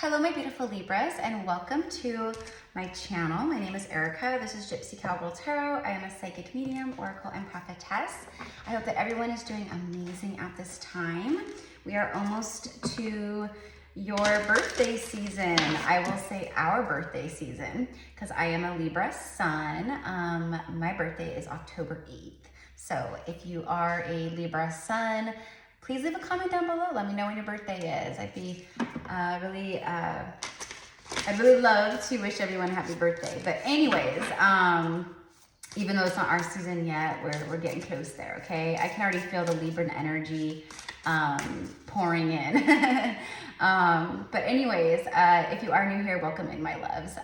Hello, my beautiful Libras, and welcome to my channel. My name is Erica. This is GypsyCowgirlTarot. I am a psychic medium, oracle, and prophetess. I hope that everyone is doing amazing at this time. We are almost to your birthday season. I will say our birthday season because I am a Libra sun. My birthday is October 8th. So if you are a Libra sun, please leave a comment down below. Let me know when your birthday is. I'd really love to wish everyone a happy birthday. But anyways, even though it's not our season yet, we're getting close there, okay? I can already feel the Libran energy pouring in. But anyways, if you are new here, welcome in, my loves.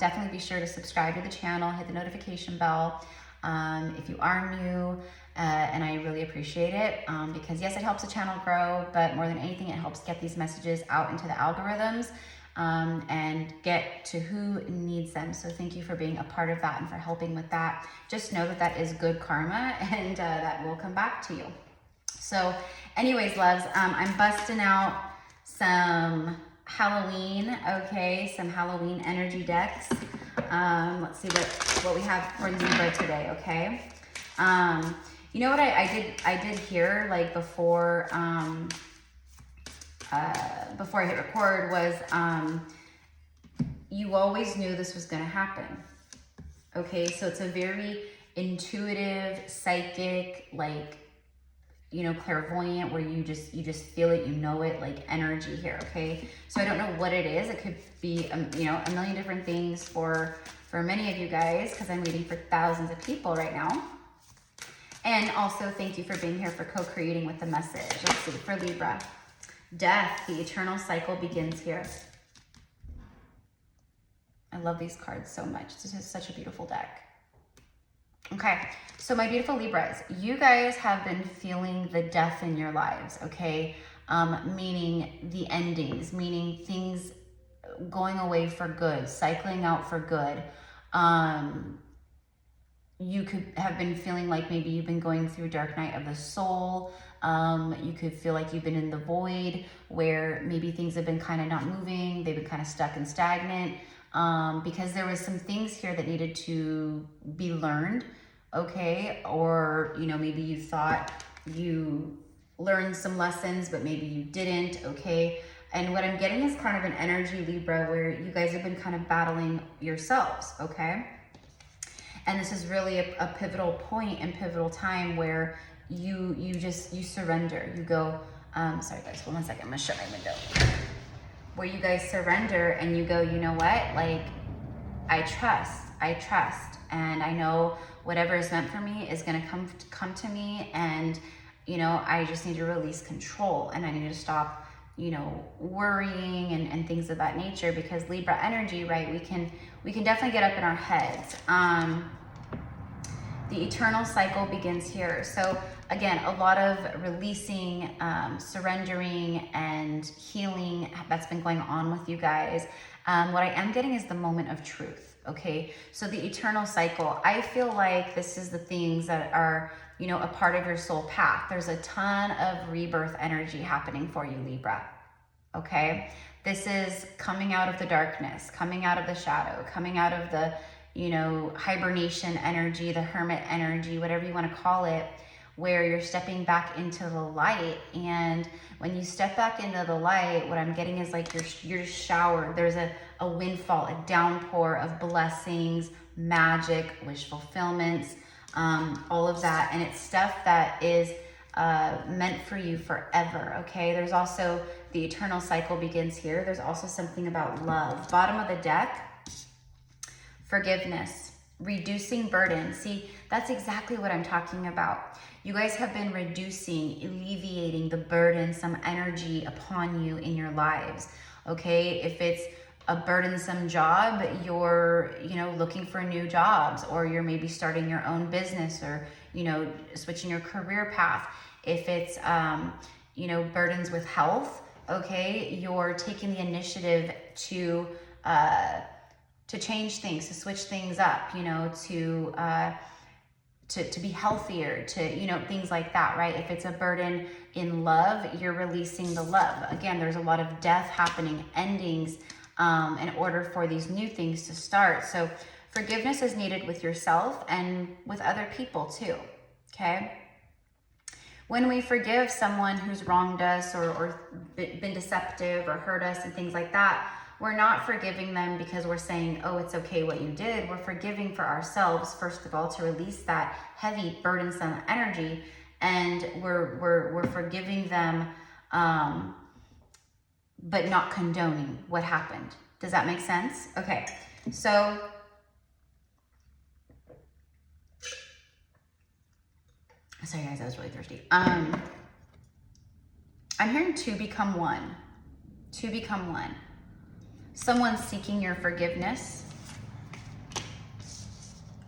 Definitely be sure to subscribe to the channel, hit the notification bell. If you are new, and I really appreciate it because yes, it helps the channel grow, but more than anything, it helps get these messages out into the algorithms and get to who needs them. So thank you for being a part of that and for helping with that. Just know that that is good karma and that will come back to you. So anyways, loves, I'm busting out some Halloween, okay? Some Halloween energy decks. Let's see what we have for Libra today, okay? You know what I did here, like before I hit record was, you always knew this was gonna happen. Okay, so it's a very intuitive, psychic, like, you know, clairvoyant, where you just feel it, you know it, like energy here, okay? So I don't know what it is. It could be, you know, a million different things for many of you guys, because I'm reading for thousands of people right now. And also, thank you for being here for co-creating with the message. Let's see, for Libra. Death, the eternal cycle begins here. I love these cards so much. This is such a beautiful deck. Okay, so my beautiful Libras, you guys have been feeling the death in your lives, okay? Meaning the endings, meaning things going away for good, cycling out for good. You could have been feeling like maybe you've been going through dark night of the soul. You could feel like you've been in the void where maybe things have been kind of not moving. They've been kind of stuck and stagnant because there was some things here that needed to be learned, okay? Or, you know, maybe you thought you learned some lessons, but maybe you didn't, okay? And what I'm getting is kind of an energy, Libra, where you guys have been kind of battling yourselves, okay? And this is really a pivotal point and pivotal time where you surrender. You go, sorry guys, hold on a second, I'm gonna shut my window. Where you guys surrender and you go, you know what? Like, I trust, and I know whatever is meant for me is gonna come to me, and you know, I just need to release control, and I need to stop, you know, worrying and things of that nature, because Libra energy, right? We can definitely get up in our heads. The eternal cycle begins here. So again, a lot of releasing, surrendering, and healing that's been going on with you guys. What I am getting is the moment of truth, okay? So the eternal cycle, I feel like this is the things that are, you know, a part of your soul path. There's a ton of rebirth energy happening for you, Libra, okay? This is coming out of the darkness, coming out of the shadow, coming out of the, you know, hibernation energy, the hermit energy, whatever you want to call it, where you're stepping back into the light. And when you step back into the light, what I'm getting is like you're showered. There's a windfall, a downpour of blessings, magic, wish fulfillments, all of that. And it's stuff that is meant for you forever, okay? There's also the eternal cycle begins here. There's also something about love. Bottom of the deck, forgiveness, reducing burden. See, that's exactly what I'm talking about. You guys have been reducing, alleviating the burdensome energy upon you in your lives, okay? If it's a burdensome job, you're, you know, looking for new jobs, or you're maybe starting your own business, or, you know, switching your career path. If it's, you know, burdens with health, okay, you're taking the initiative to change things, to switch things up, you know, to to be healthier, to, you know, things like that, right? If it's a burden in love, you're releasing the love. Again, there's a lot of death happening, endings, in order for these new things to start. So forgiveness is needed with yourself and with other people too, okay? When we forgive someone who's wronged us or been deceptive or hurt us and things like that, we're not forgiving them because we're saying, oh, it's okay what you did. We're forgiving for ourselves, first of all, to release that heavy, burdensome energy. And we're forgiving them, but not condoning what happened. Does that make sense? Okay, so sorry guys, I was really thirsty. I'm hearing two become one. Two become one. Someone's seeking your forgiveness.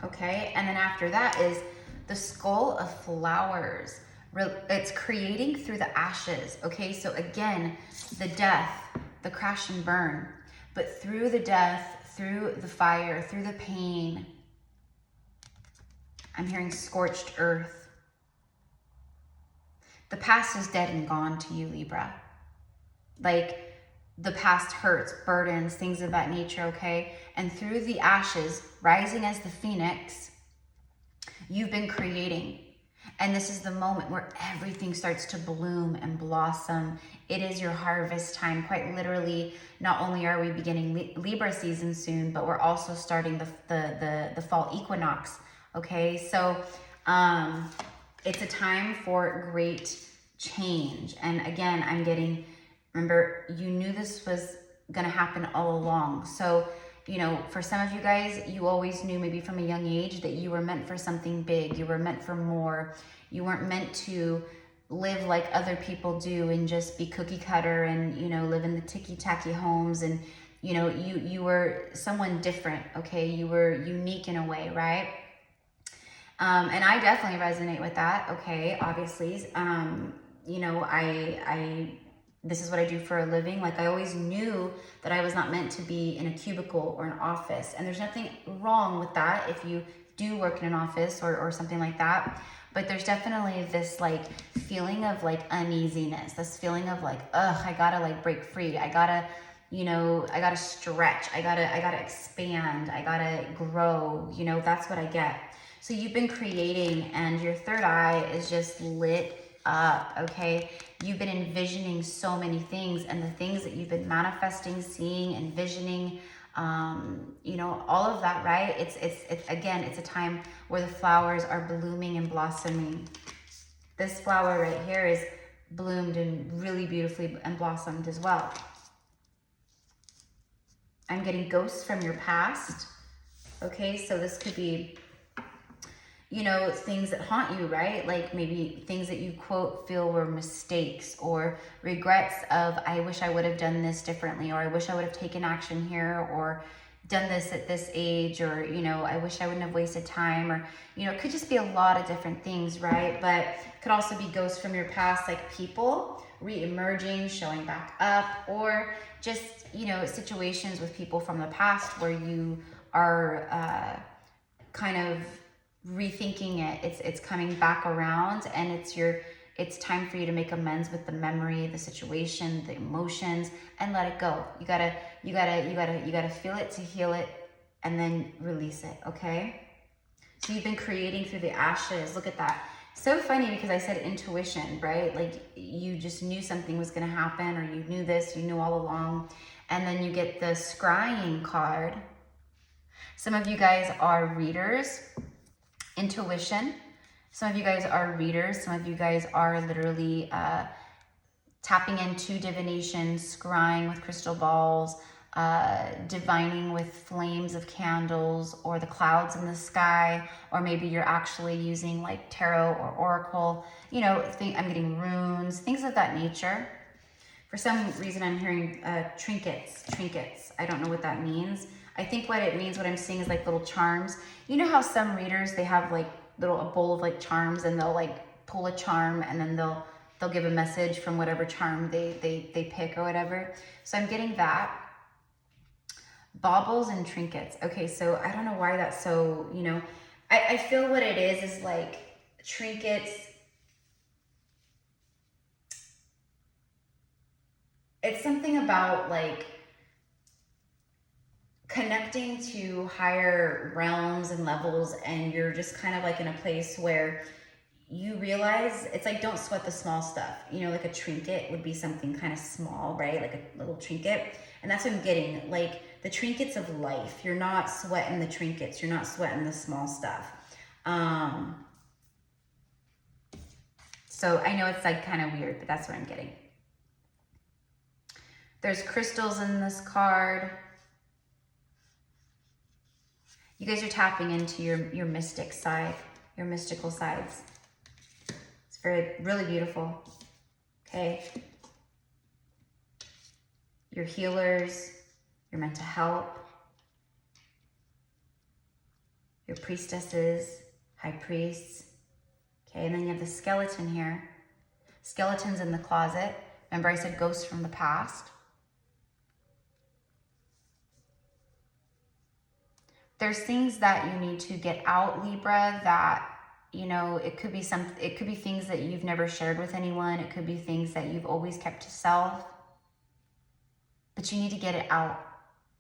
Okay, and then after that is the skull of flowers. It's creating through the ashes. Okay, so again, the death, the crash and burn, but through the death, through the fire, through the pain, I'm hearing scorched earth. The past is dead and gone to you, Libra. Like, the past hurts, burdens, things of that nature, okay? And through the ashes, rising as the phoenix, you've been creating. And this is the moment where everything starts to bloom and blossom. It is your harvest time. Quite literally, not only are we beginning Libra season soon, but we're also starting the fall equinox, okay? So it's a time for great change. And again, I'm getting, remember, you knew this was gonna happen all along. So, you know, for some of you guys, you always knew maybe from a young age that you were meant for something big. You were meant for more. You weren't meant to live like other people do and just be cookie cutter and, you know, live in the ticky-tacky homes. And, you know, you were someone different, okay? You were unique in a way, right? And I definitely resonate with that, okay? Obviously, you know, this is what I do for a living. Like, I always knew that I was not meant to be in a cubicle or an office. And there's nothing wrong with that if you do work in an office or something like that. But there's definitely this like feeling of like uneasiness, this feeling of like, ugh, I gotta like break free. I gotta, you know, I gotta stretch. I gotta expand. I gotta grow. You know, that's what I get. So you've been creating and your third eye is just lit up, okay? You've been envisioning so many things, and the things that you've been manifesting, seeing, envisioning, you know, all of that, right? It's again, it's a time where the flowers are blooming and blossoming. This flower right here is bloomed and really beautifully and blossomed as well. I'm getting ghosts from your past, okay? So this could be, you know, things that haunt you, right? Like maybe things that you quote feel were mistakes or regrets of, I wish I would have done this differently, or I wish I would have taken action here, or done this at this age, or, you know, I wish I wouldn't have wasted time, or, you know, it could just be a lot of different things, right? But it could also be ghosts from your past, like people re-emerging, showing back up, or just, you know, situations with people from the past where you are kind of rethinking it. It's coming back around, and it's time for you to make amends with the memory, the situation, the emotions, and let it go. You gotta feel it to heal it, and then release it, okay? So you've been creating through the ashes. Look at that. So funny, because I said intuition, right? Like you just knew something was gonna happen, or you knew this, you knew all along. And then you get the scrying card. Some of you guys are readers. Intuition. Some of you guys are readers. Some of you guys are literally tapping into divination, scrying with crystal balls, divining with flames of candles, or the clouds in the sky, or maybe you're actually using like tarot or oracle. You know, I'm getting runes, things of that nature. For some reason, I'm hearing trinkets. I don't know what that means. I think what it means, what I'm seeing is like little charms. You know how some readers, they have like a bowl of like charms, and they'll like pull a charm, and then they'll give a message from whatever charm they pick or whatever. So I'm getting that. Baubles and trinkets. Okay, so I don't know why that's so, you know, I feel what it is like trinkets. It's something about like connecting to higher realms and levels, and you're just kind of like in a place where you realize it's like, don't sweat the small stuff. You know, like a trinket would be something kind of small, right? Like a little trinket. And that's what I'm getting, like the trinkets of life. You're not sweating the trinkets. You're not sweating the small stuff. So I know it's like kind of weird, but that's what I'm getting. There's crystals in this card. You guys are tapping into your mystic side, your mystical sides. It's really beautiful, okay? Your healers, you're meant to help. Your priestesses, high priests, okay? And then you have the skeleton here. Skeletons in the closet. Remember I said ghosts from the past? There's things that you need to get out, Libra, that, you know, it could be things that you've never shared with anyone. It could be things that you've always kept to self. But you need to get it out.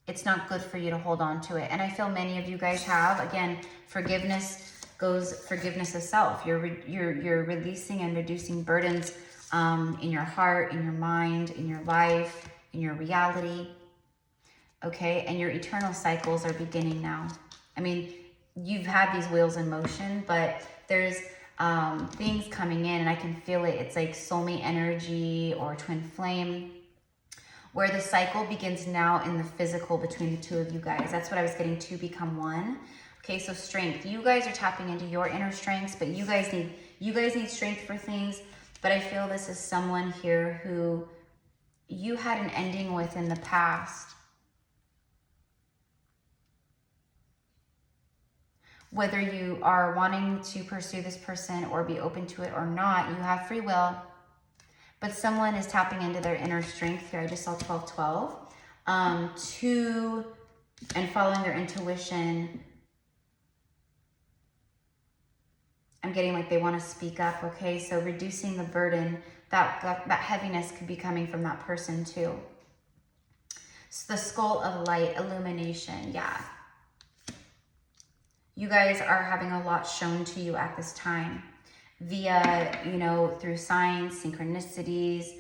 It's not good for you to hold on to it. And I feel many of you guys have, again, forgiveness of self. You're releasing and reducing burdens in your heart, in your mind, in your life, in your reality. Okay, and your eternal cycles are beginning now. I mean, you've had these wheels in motion, but there's things coming in, and I can feel it. It's like soulmate energy or twin flame, where the cycle begins now in the physical between the two of you guys. That's what I was getting, to become one. Okay, so strength. You guys are tapping into your inner strengths, but you guys need strength for things. But I feel this is someone here who you had an ending with in the past. Whether you are wanting to pursue this person or be open to it or not, you have free will. But someone is tapping into their inner strength here. I just saw 1212. And following their intuition. I'm getting like they want to speak up, okay? So reducing the burden, that heaviness could be coming from that person too. So the skull of light, illumination, yeah. You guys are having a lot shown to you at this time via, you know, through signs, synchronicities,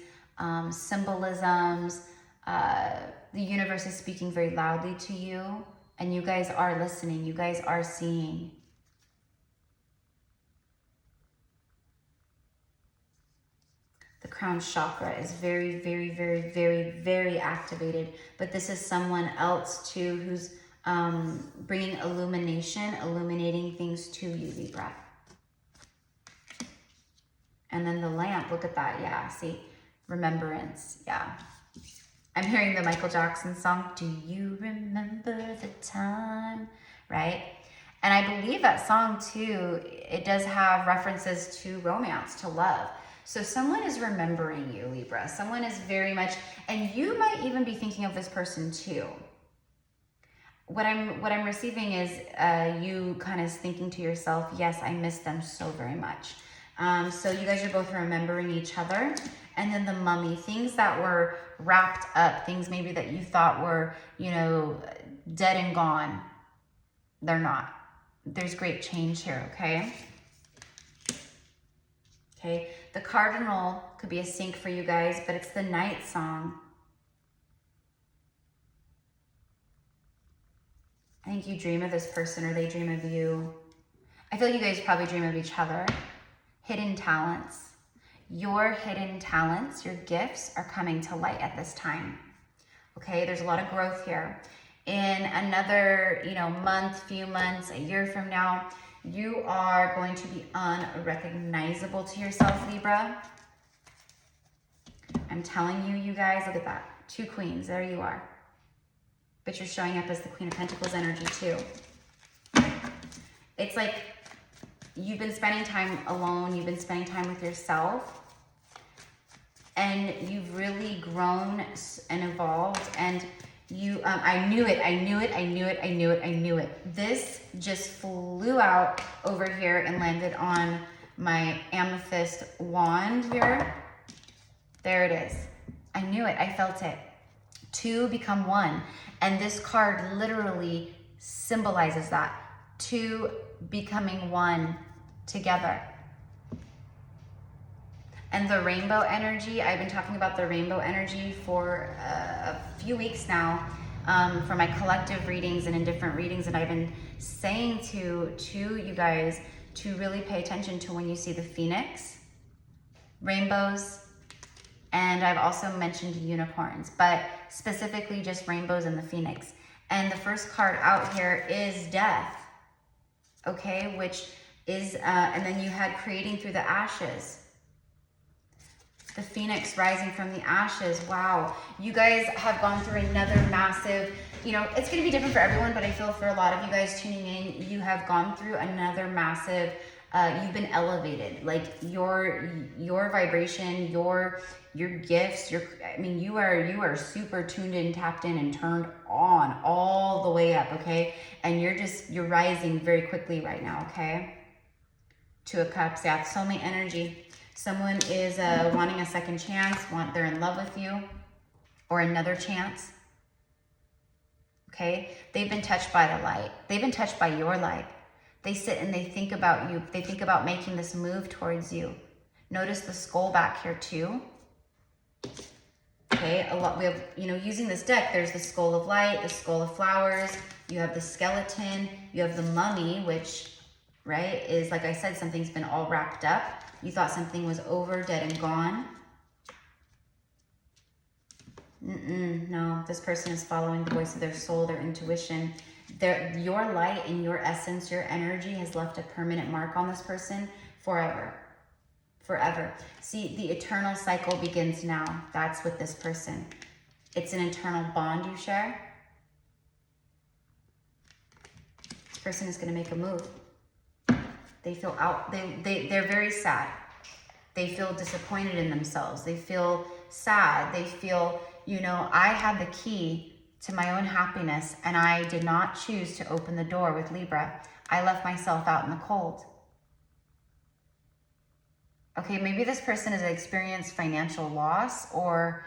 symbolisms. The universe is speaking very loudly to you, and you guys are listening. You guys are seeing. The crown chakra is very, very, very, very, very activated, but this is someone else too who's bringing illumination, illuminating things to you, Libra. And then the lamp, look at that. Yeah, see, remembrance. Yeah. I'm hearing the Michael Jackson song, Do You Remember the Time? Right? And I believe that song too, it does have references to romance, to love. So someone is remembering you, Libra. Someone is very much, and you might even be thinking of this person too. What I'm receiving is you kind of thinking to yourself, yes, I miss them so very much. So you guys are both remembering each other. And then the mummy, things that were wrapped up, things maybe that you thought were, you know, dead and gone. They're not. There's great change here, okay? Okay, the cardinal could be a sync for you guys, but it's the night song. I think you dream of this person or they dream of you. I feel you guys probably dream of each other. Hidden talents. Your hidden talents, your gifts are coming to light at this time. Okay, there's a lot of growth here. In another, you know, month, few months, a year from now, you are going to be unrecognizable to yourself, Libra. I'm telling you, you guys, look at that. 2 queens, there you are. But you're showing up as the Queen of Pentacles energy too. It's like you've been spending time alone. You've been spending time with yourself. And you've really grown and evolved. And I knew it, I knew it, I knew it, I knew it, I knew it. This just flew out over here and landed on my amethyst wand here. There it is. I knew it, I felt it. Two become one. And this card literally symbolizes that. Two becoming one together. And the rainbow energy, I've been talking about the rainbow energy for a few weeks now for my collective readings and in different readings. And I've been saying to you guys to really pay attention to when you see the phoenix, rainbows, and I've also mentioned unicorns, but specifically just rainbows and the phoenix. And the first card out here is death, okay? Which is, and then you had creating through the ashes. The phoenix rising from the ashes. Wow. You guys have gone through another massive, you know, it's going to be different for everyone, but I feel for a lot of you guys tuning in, you have gone through another massive, you've been elevated. Like your vibration, your gifts, I mean, you are super tuned in, tapped in, and turned on all the way up, okay? And you're rising very quickly right now, okay? Two of Cups, yeah, soulmate energy. Someone is wanting a second chance, they're in love with you, or another chance, okay? They've been touched by the light. They've been touched by your light. They sit and they think about you. They think about making this move towards you. Notice the skull back here too. Okay, a lot, we have, you know, using this deck, there's the skull of light, the skull of flowers, you have the skeleton, you have the mummy, which, right, is, like I said, something's been all wrapped up. You thought something was over, dead and gone. No, this person is following the voice of their soul, their intuition. Your light and your essence, your energy has left a permanent mark on this person forever. Forever. See, the eternal cycle begins now. That's with this person. It's an eternal bond you share. This person is going to make a move. They feel out, they're very sad. They feel disappointed in themselves. They feel sad. They feel, you know, I had the key to my own happiness and I did not choose to open the door with Libra. I left myself out in the cold. Okay, maybe this person has experienced financial loss or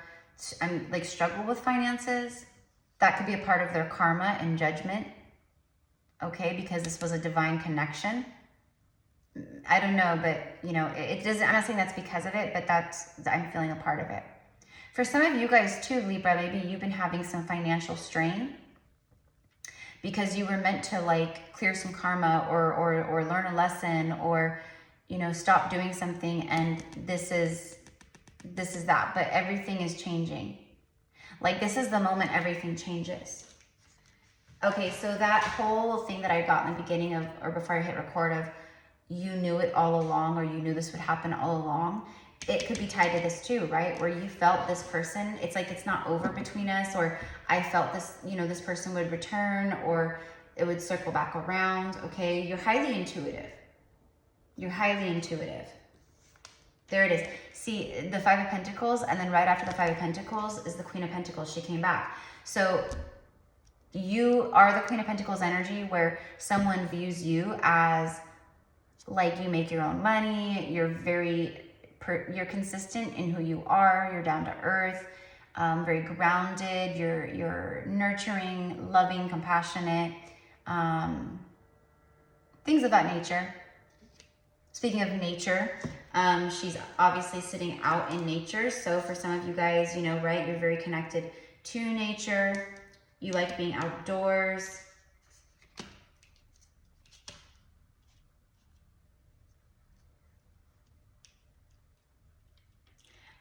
like struggle with finances. That could be a part of their karma and judgment. Okay, because this was a divine connection. I don't know, but you know, it doesn't, I'm not saying that's because of it, but I'm feeling a part of it. For some of you guys too, Libra, maybe you've been having some financial strain because you were meant to like clear some karma or learn a lesson or, you know, stop doing something, and this is that, but everything is changing. Like this is the moment everything changes. Okay, so that whole thing that I got in the beginning of, or before I hit record of, you knew it all along, or you knew this would happen all along. It could be tied to this too, right? Where you felt this person, it's like it's not over between us, or I felt this, you know, this person would return, or it would circle back around, okay? You're highly intuitive. You're highly intuitive. There it is. See, the Five of Pentacles, and then right after the Five of Pentacles is the Queen of Pentacles. She came back. So you are the Queen of Pentacles energy where someone views you as like you make your own money, you're consistent in who you are, you're down to earth, very grounded, you're nurturing, loving, compassionate, things of that nature. Speaking of nature, she's obviously sitting out in nature. So for some of you guys, you know, right, you're very connected to nature. You like being outdoors.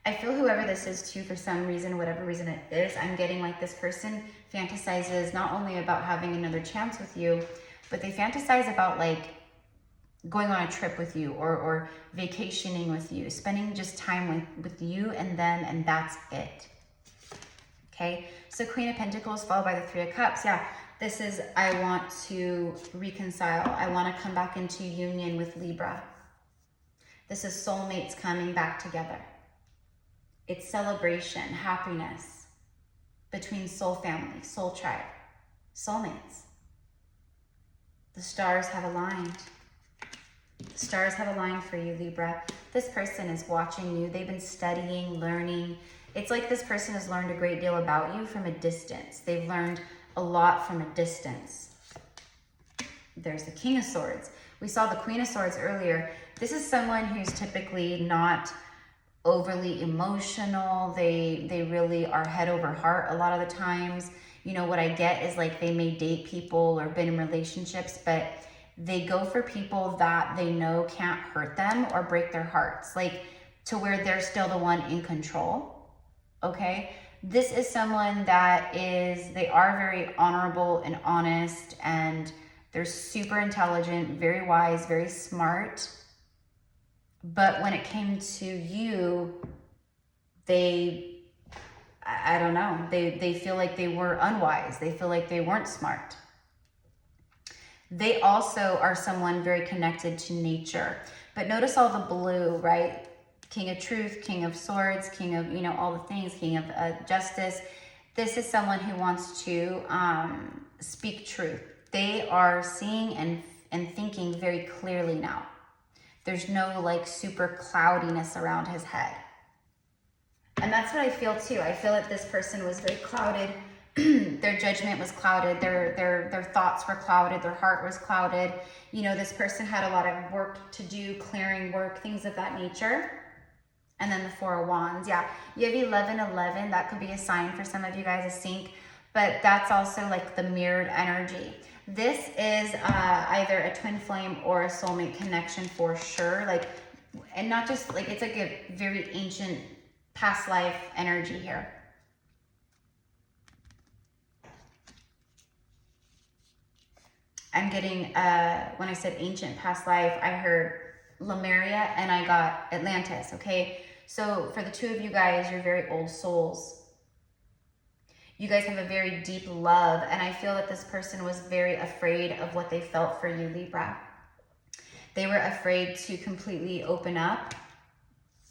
I feel whoever this is too, for some reason, whatever reason it is, I'm getting like this person fantasizes not only about having another chance with you, but they fantasize about like going on a trip with you or vacationing with you, spending just time with you and them, and that's it. Okay, so Queen of Pentacles followed by the Three of Cups. Yeah, this is, I want to reconcile. I want to come back into union with Libra. This is soulmates coming back together. It's celebration, happiness. between soul family, soul tribe, soulmates. The stars have aligned. The stars have aligned for you, Libra. This person is watching you. They've been studying, learning. It's like this person has learned a great deal about you from a distance. They've learned a lot from a distance. There's the King of Swords. We saw the Queen of Swords earlier. This is someone who's typically not overly emotional. They really are head over heart a lot of the times. You know, what I get is like they may date people or been in relationships, but they go for people that they know can't hurt them or break their hearts, like to where they're still the one in control, okay? This is someone that they are very honorable and honest, and they're super intelligent, very wise, very smart. But when it came to you, I don't know, they feel like they were unwise. They feel like they weren't smart. They also are someone very connected to nature. But notice all the blue, right? King of Truth, King of Swords, King of, you know, all the things, King of Justice. This is someone who wants to speak truth. They are seeing and thinking very clearly now. There's no like super cloudiness around his head. And that's what I feel too. I feel that this person was very clouded. Their judgment was clouded. Their thoughts were clouded. Their heart was clouded. You know, this person had a lot of work to do, clearing work, things of that nature. And then the Four of Wands. Yeah, you have 1111. That could be a sign for some of you guys, a sync. But that's also like the mirrored energy. This is either a twin flame or a soulmate connection for sure. Like, and not just like, it's like a very ancient past life energy here. I'm getting, when I said ancient past life, I heard Lemuria and I got Atlantis, okay? So for the two of you guys, you're very old souls. You guys have a very deep love, and I feel that this person was very afraid of what they felt for you, Libra. They were afraid to completely open up.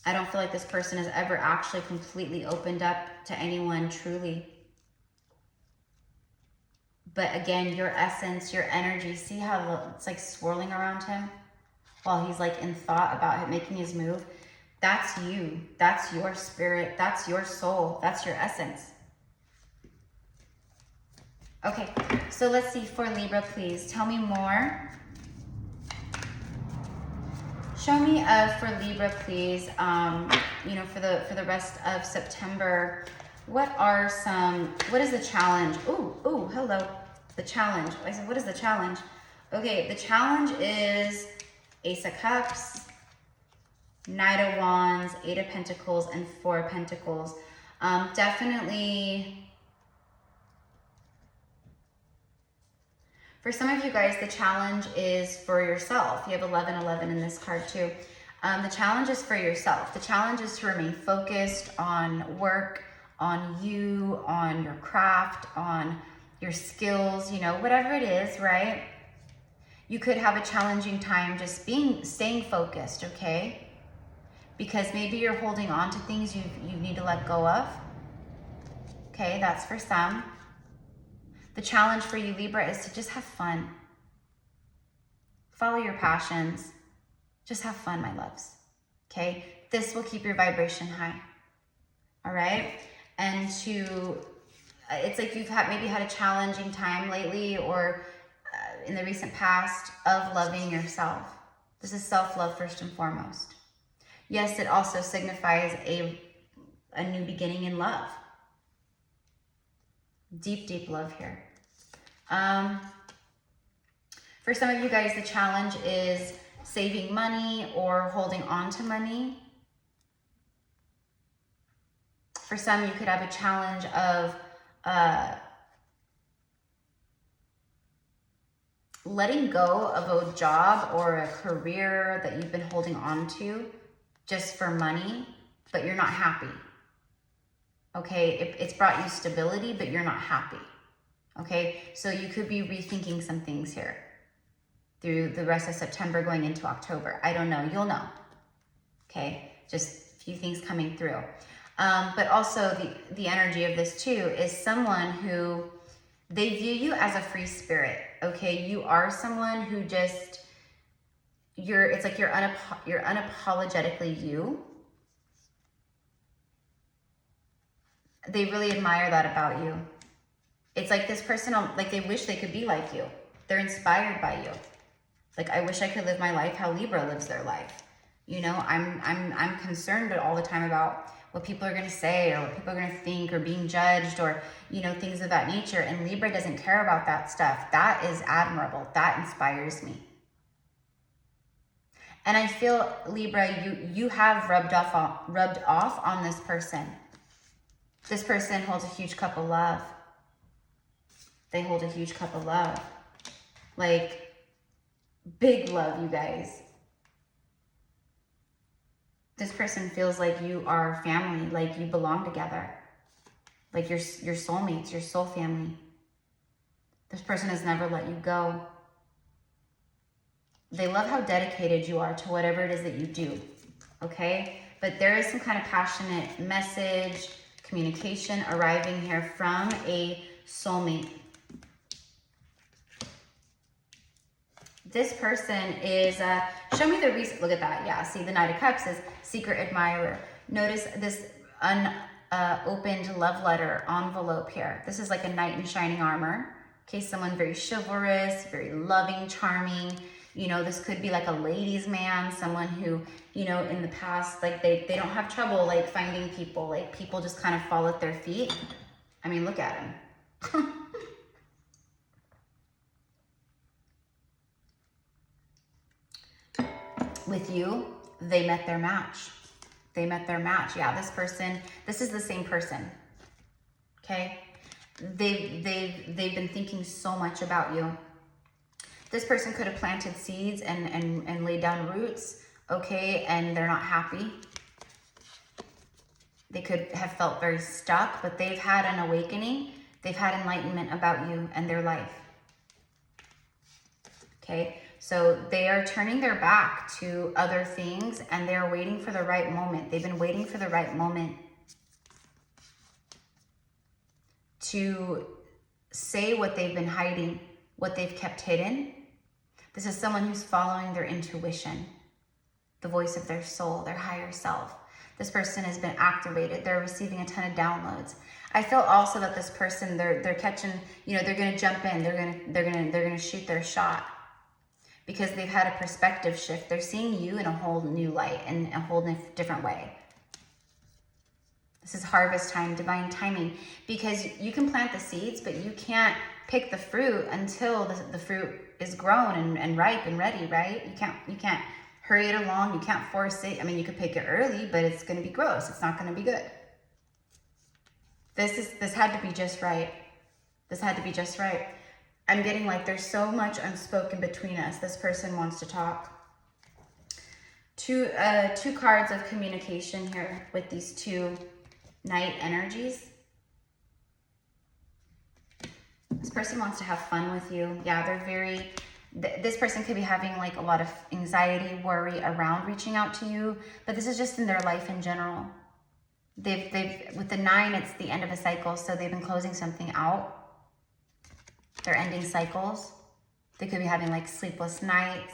I don't feel like this person has ever actually completely opened up to anyone truly. But again, your essence, your energy, see how it's like swirling around him while he's like in thought about making his move? That's you. That's your spirit. That's your soul. That's your essence. Okay, so let's see for Libra, please. Tell me more. Show me for Libra, please, you know, for the rest of September, what is the challenge? Ooh, hello. The challenge. I said, what is the challenge? Okay, the challenge is Ace of Cups, Knight of Wands, Eight of Pentacles, and Four of Pentacles. Definitely, for some of you guys, the challenge is for yourself. You have 1111 in this card too. The challenge is for yourself. The challenge is to remain focused on work, on you, on your craft, on your skills, you know, whatever it is, right? You could have a challenging time just staying focused, okay? Because maybe you're holding on to things you need to let go of. Okay, that's for some. The challenge for you, Libra, is to just have fun. Follow your passions. Just have fun, my loves. Okay? This will keep your vibration high. All right? And it's like you've maybe had a challenging time lately or in the recent past of loving yourself. This is self-love first and foremost. Yes, it also signifies a new beginning in love. Deep, deep love here. For some of you guys, the challenge is saving money or holding on to money. For some, you could have a challenge of letting go of a job or a career that you've been holding on to just for money, but you're not happy. Okay, it's brought you stability, but you're not happy. Okay, so you could be rethinking some things here through the rest of September going into October. I don't know, you'll know. Okay, just a few things coming through. But also the energy of this too is someone who, they view you as a free spirit, okay? You are someone who just, it's like you're unapologetically you. They really admire that about you. It's like this person, like they wish they could be like you. They're inspired by you. Like, I wish I could live my life how Libra lives their life. You know, I'm concerned all the time about what people are going to say or what people are going to think or being judged or, you know, things of that nature. And Libra doesn't care about that stuff. That is admirable. That inspires me. And I feel, Libra, you have rubbed off on this person. This person holds a huge cup of love. They hold a huge cup of love. Like, big love, you guys. This person feels like you are family, like you belong together. Like you're soulmates, your soul family. This person has never let you go. They love how dedicated you are to whatever it is that you do, okay? But there is some kind of passionate message, communication arriving here from a soulmate. This person is, show me the reason, look at that, yeah, see the Knight of Cups is secret admirer. Notice this unopened love letter envelope here. This is like a knight in shining armor. Okay, someone very chivalrous, very loving, charming. You know, this could be like a ladies' man, someone who, you know, in the past, like they don't have trouble like finding people. Like people just kind of fall at their feet. I mean, look at him. With you, they met their match. They met their match. Yeah, this person, this is the same person. Okay? They've been thinking so much about you. This person could have planted seeds and laid down roots, okay, and they're not happy. They could have felt very stuck, but they've had an awakening. They've had enlightenment about you and their life. Okay? So they are turning their back to other things and they're waiting for the right moment. They've been waiting for the right moment to say what they've been hiding, what they've kept hidden. This is someone who's following their intuition, the voice of their soul, their higher self. This person has been activated. They're receiving a ton of downloads. I feel also that this person, they're catching, you know, they're going to jump in. They're going to shoot their shot. Because they've had a perspective shift. They're seeing you in a whole new light and a whole different way. This is harvest time, divine timing. Because you can plant the seeds, but you can't pick the fruit until the fruit is grown and ripe and ready, right? You can't hurry it along. You can't force it. I mean, you could pick it early, but it's going to be gross. It's not going to be good. This had to be just right. This had to be just right. I'm getting like there's so much unspoken between us. This person wants to talk. Two cards of communication here with these two Knight energies. This person wants to have fun with you. Yeah, they're very, this person could be having like a lot of anxiety, worry around reaching out to you, but this is just in their life in general. With the 9, it's the end of a cycle, so they've been closing something out. They're ending cycles. They could be having like sleepless nights,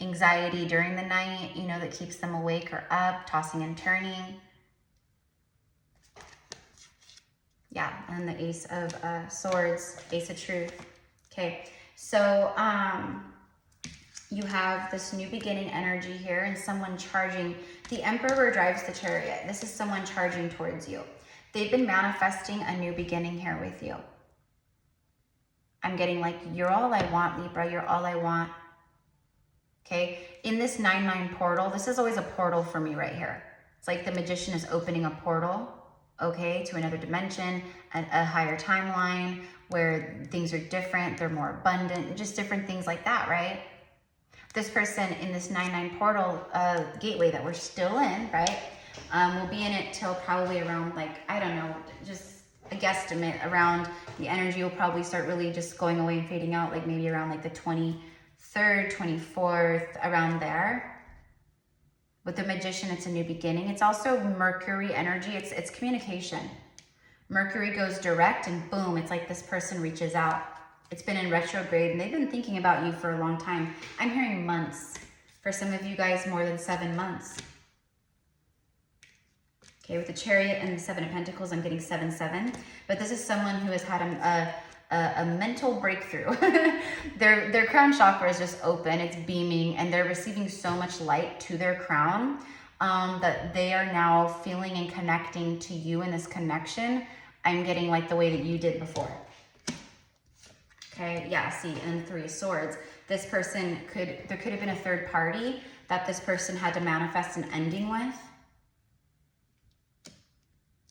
anxiety during the night, you know, that keeps them awake or up, tossing and turning. Yeah, and the Ace of Swords, Ace of Truth. Okay, so you have this new beginning energy here and someone charging. The Emperor drives the Chariot. This is someone charging towards you. They've been manifesting a new beginning here with you. I'm getting like, you're all I want, Libra. You're all I want. Okay. In this 9/9 portal, this is always a portal for me right here. It's like the Magician is opening a portal, okay, to another dimension, a higher timeline where things are different. They're more abundant, just different things like that, right? This person in this 9/9 portal gateway that we're still in, right? We'll be in it till probably around like, I don't know, just a guesstimate around the energy will probably start really just going away and fading out, like maybe around like the 23rd, 24th, around there. With the Magician, it's a new beginning. It's also Mercury energy. It's communication. Mercury goes direct and boom, it's like this person reaches out. It's been in retrograde and they've been thinking about you for a long time. I'm hearing months. For some of you guys, more than 7 months. Okay, with the Chariot and the 7 of Pentacles, I'm getting 7-7. But this is someone who has had a mental breakthrough. Their crown chakra is just open, it's beaming, and they're receiving so much light to their crown that they are now feeling and connecting to you in this connection. I'm getting like the way that you did before. Okay, yeah, see, and 3 of Swords. This person there could have been a third party that this person had to manifest an ending with.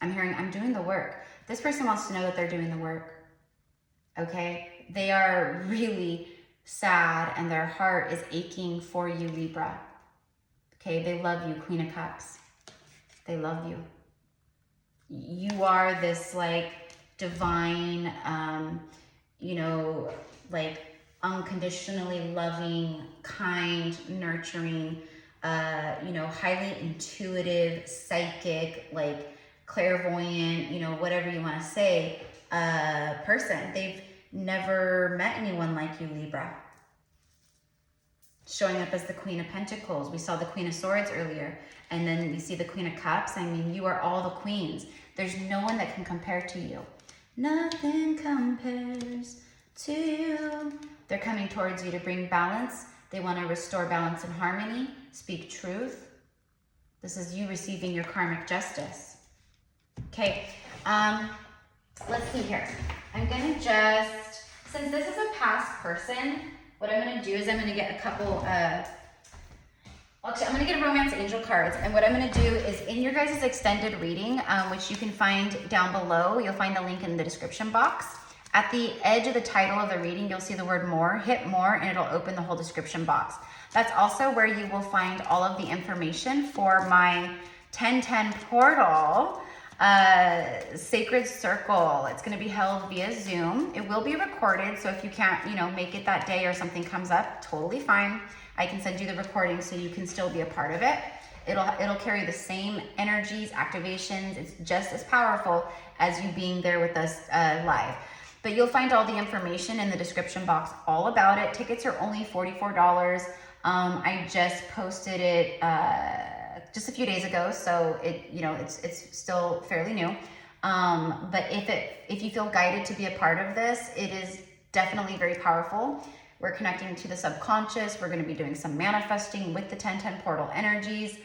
I'm hearing, I'm doing the work. This person wants to know that they're doing the work. Okay, they are really sad and their heart is aching for you, Libra. Okay, they love you, Queen of Cups. They love you. You are this like divine, you know, like unconditionally loving, kind, nurturing, you know, highly intuitive, psychic, like clairvoyant, you know, whatever you want to say, person. They've never met anyone like you, Libra. Showing up as the Queen of Pentacles. We saw the Queen of Swords earlier, and then we see the Queen of Cups. I mean, you are all the queens. There's no one that can compare to you. Nothing compares to you. They're coming towards you to bring balance. They want to restore balance and harmony, speak truth. This is you receiving your karmic justice. Okay, let's see here. I'm going to just, since this is a past person, what I'm going to do is I'm going to get a couple, actually I'm going to get romance angel cards. And what I'm going to do is in your guys' extended reading, which you can find down below, you'll find the link in the description box. At the edge of the title of the reading, you'll see the word more. Hit more and it'll open the whole description box. That's also where you will find all of the information for my 1010 portal. Sacred Circle. It's going to be held via Zoom. It will be recorded, so if you can't, you know, make it that day or something comes up, totally fine. I can send you the recording so you can still be a part of it. It'll carry the same energies, activations. It's just as powerful as you being there with us live. But you'll find all the information in the description box all about it. Tickets are only $44. I just posted it just a few days ago, so it's still fairly new. But if you feel guided to be a part of this, it is definitely very powerful. We're connecting to the subconscious. We're going to be doing some manifesting with the 1010 portal energies.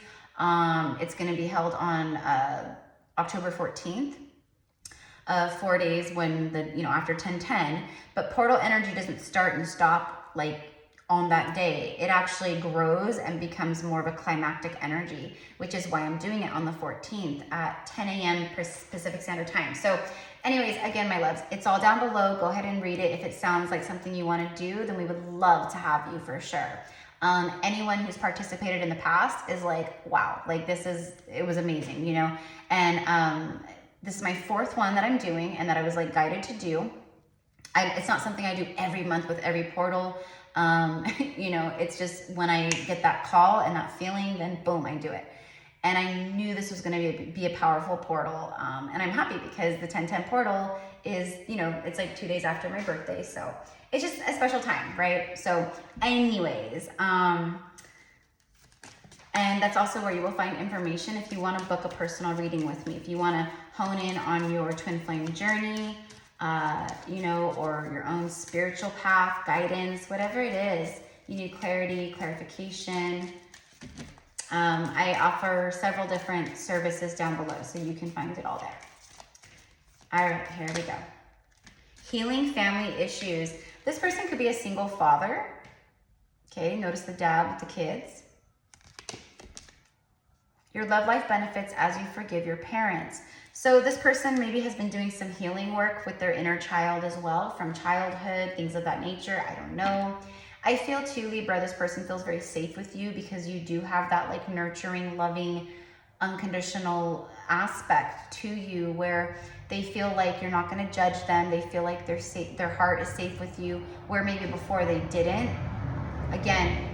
It's going to be held on October 14th. 4 days when after 1010, but portal energy doesn't start and stop like on that day. It actually grows and becomes more of a climactic energy, which is why I'm doing it on the 14th at 10 a.m. Pacific Standard Time. So anyways, again, my loves, it's all down below. Go ahead and read it. If it sounds like something you want to do, then we would love to have you for sure. Anyone who's participated in the past is like, wow, like it was amazing, and this is my 4th one that I'm doing and that I was like guided to do. It's not something I do every month with every portal. It's just when I get that call and that feeling, then boom, I do it. And I knew this was going to be a powerful portal. And I'm happy because the 1010 portal is, it's like 2 days after my birthday. So it's just a special time, right? So anyways, and that's also where you will find information if you want to book a personal reading with me. If you want to hone in on your twin flame journey, or your own spiritual path, guidance, whatever it is, you need clarity, clarification. I offer several different services down below, so you can find it all there. All right, here we go. Healing family issues. This person could be a single father. Okay, notice the dad with the kids. Your love life benefits as you forgive your parents. So this person maybe has been doing some healing work with their inner child as well, from childhood, things of that nature. I don't know. I feel too, Libra, this person feels very safe with you because you do have that like nurturing, loving, unconditional aspect to you where they feel like you're not going to judge them. They feel like they're safe, their heart is safe with you, where maybe before they didn't. Again,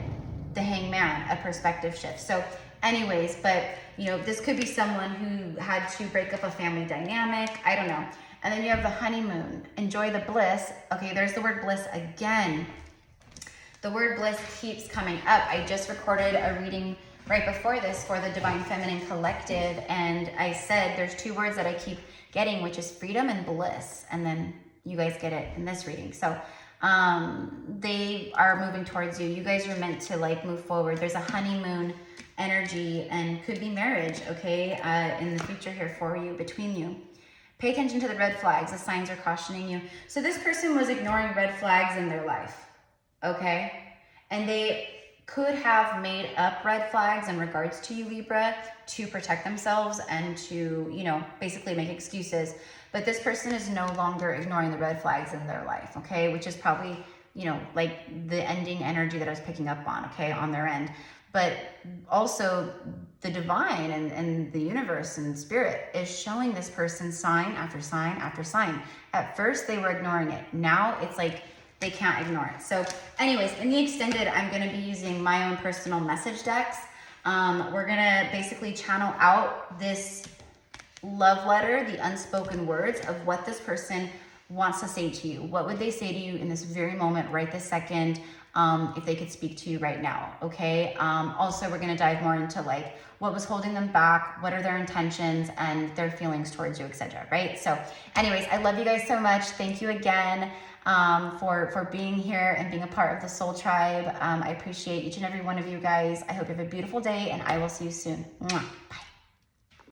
the Hangman, a perspective shift. So anyways, but you know, this could be someone who had to break up a family dynamic. I don't know. And then you have the honeymoon. Enjoy the bliss. Okay, there's the word bliss again. The word bliss keeps coming up. I just recorded a reading right before this for the Divine Feminine Collective, and I said there's two words that I keep getting, which is freedom and bliss. And then you guys get it in this reading. So they are moving towards you. You guys are meant to like move forward. There's a honeymoon energy and could be marriage, okay, in the future here for you, between you. Pay attention to the red flags. The signs are cautioning you. So this person was ignoring red flags in their life, okay? And they could have made up red flags in regards to you, Libra, to protect themselves and to, you know, basically make excuses. But this person is no longer ignoring the red flags in their life, okay? Which is probably, you know, like the ending energy that I was picking up on, okay, on their end. But also the divine and the universe and spirit is showing this person sign after sign after sign. At first they were ignoring it. Now it's like they can't ignore it. So anyways, in the extended, I'm going to be using my own personal message decks. We're going to basically channel out this love letter, the unspoken words of what this person wants to say to you. What would they say to you in this very moment, right this second, if they could speak to you right now, okay? Also, we're going to dive more into like what was holding them back, what are their intentions and their feelings towards you, etc. Right? So anyways, I love you guys so much. Thank you again for being here and being a part of the Soul Tribe. I appreciate each and every one of you guys. I hope you have a beautiful day and I will see you soon. Mwah. Bye.